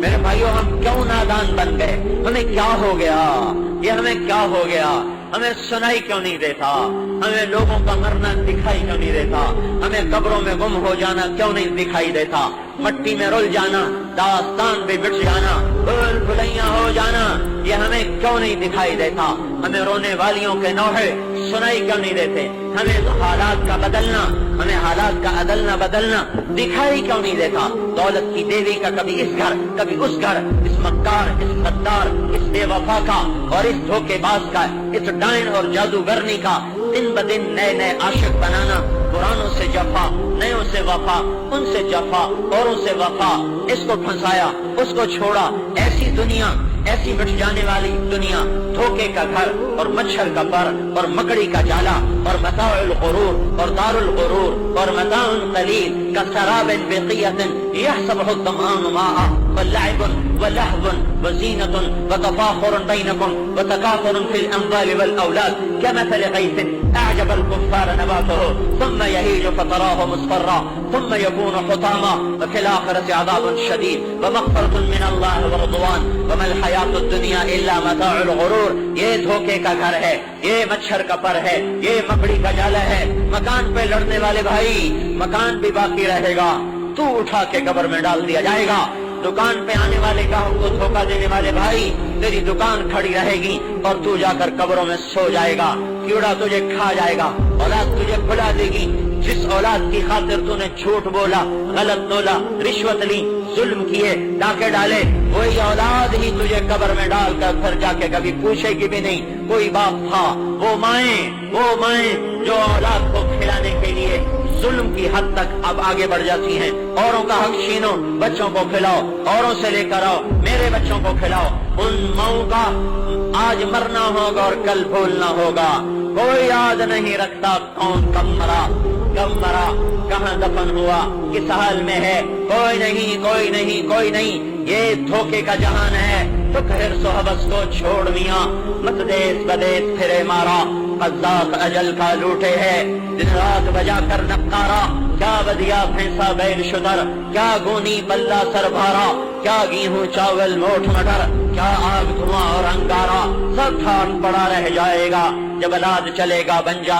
میرے بھائیوں ہم کیوں نادان بن گئے؟ ہمیں کیا ہو گیا؟ یہ ہمیں کیا ہو گیا؟ ہمیں سنائی کیوں نہیں دیتا؟ ہمیں لوگوں کا مرنا دکھائی کیوں نہیں دیتا؟ ہمیں قبروں میں گم ہو جانا کیوں نہیں دکھائی دیتا؟ مٹی میں رل جانا، داستان بھی بٹ جانا، بھول بھلیاں ہو جانا، یہ ہمیں کیوں نہیں دکھائی دیتا؟ ہمیں رونے والیوں کے نوحے سنائی کیوں نہیں دیتے؟ ہمیں حالات کا بدلنا، ہمیں حالات کا عدلنا بدلنا دکھائی کیوں نہیں دیتا؟ دولت کی دیوی کا کبھی اس گھر کبھی اس گھر، اس مکار اس غدار اس بے وفا کا اور اس دھوکے باز کا، اس ڈائن اور جادوگرنی کا دن بدن نئے نئے عاشق بنانا، پرانوں سے جفا، نیوں سے وفا، ان سے جفا اوروں سے وفا، اس کو پھنسایا اس کو چھوڑا، ایسی دنیا، ایسی مٹ جانے والی دنیا، دھوکے کا گھر اور مچھر کا پر اور مکڑی کا جالا اور متاع الغرور اور دار الغرور اور متاع قلیل كسراب بقية يحسبه الظمآن ماء ولعب ولهو وزينة وتفاخر بينكم وتكاثر في الأموال والأولاد كمثل غيث أعجب الكفار نباته ثم يهيج فتراه مصفرا ثم يكون حطاما وفي الآخرة عذاب شديد ومغفرة من الله ورضوان وما الحياة الدنيا إلا متاع الغرور۔ یہ دھوکے کا گھر ہے، یہ مچھر کا پر ہے، یہ مکڑی کا جالا ہے۔ مکان پہ لڑنے والے بھائی، مکان بھی باقی رہے گا، تو اٹھا کے قبر میں ڈال دیا جائے گا۔ دکان پہ آنے والے گاہک کو دھوکہ دینے والے بھائی، تیری دکان کھڑی رہے گی اور تو جا کر قبروں میں سو جائے گا، کیڑا تجھے کھا جائے گا، اولاد تجھے بھلا دے گی۔ جس اولاد کی خاطر تو نے جھوٹ بولا، غلط بولا، رشوت لی، ظلم کیے، ڈاکے ڈالے، وہی اولاد ہی تجھے قبر میں ڈال کر پھر جا کے کبھی پوچھے گی بھی نہیں کوئی باپ تھا۔ وہ مائیں جو اولاد کو کھلانے کے لیے ظلم کی حد تک اب آگے بڑھ جاتی ہیں، اوروں کا حق چھینو، بچوں کو کھلاؤ، اوروں سے لے کر آؤ، میرے بچوں کو کھلاؤ۔ ان ماؤں کا آج مرنا ہوگا اور کل بھولنا ہوگا۔ کوئی یاد نہیں رکھتا کون کب مرا، کہاں دفن ہوا، کس حال میں ہے، کوئی نہیں۔ یہ دھوکے کا جہان ہے، تو حرص و حوث کو چھوڑ میاں، مت دیس بدیس پھرے مارا، قذاق اجل کا لوٹے ہے، دن رات بجا کر نقارا، کیا بدیا بھینسا بیل شتر، کیا گونی بلہ سر بھارا، کیا گیہوں چاول موٹھ مٹر، کیا آگ دھواں اور انگارا، سب ٹھاٹ پڑا رہ جائے گا، جب اولاد چلے گا بن جا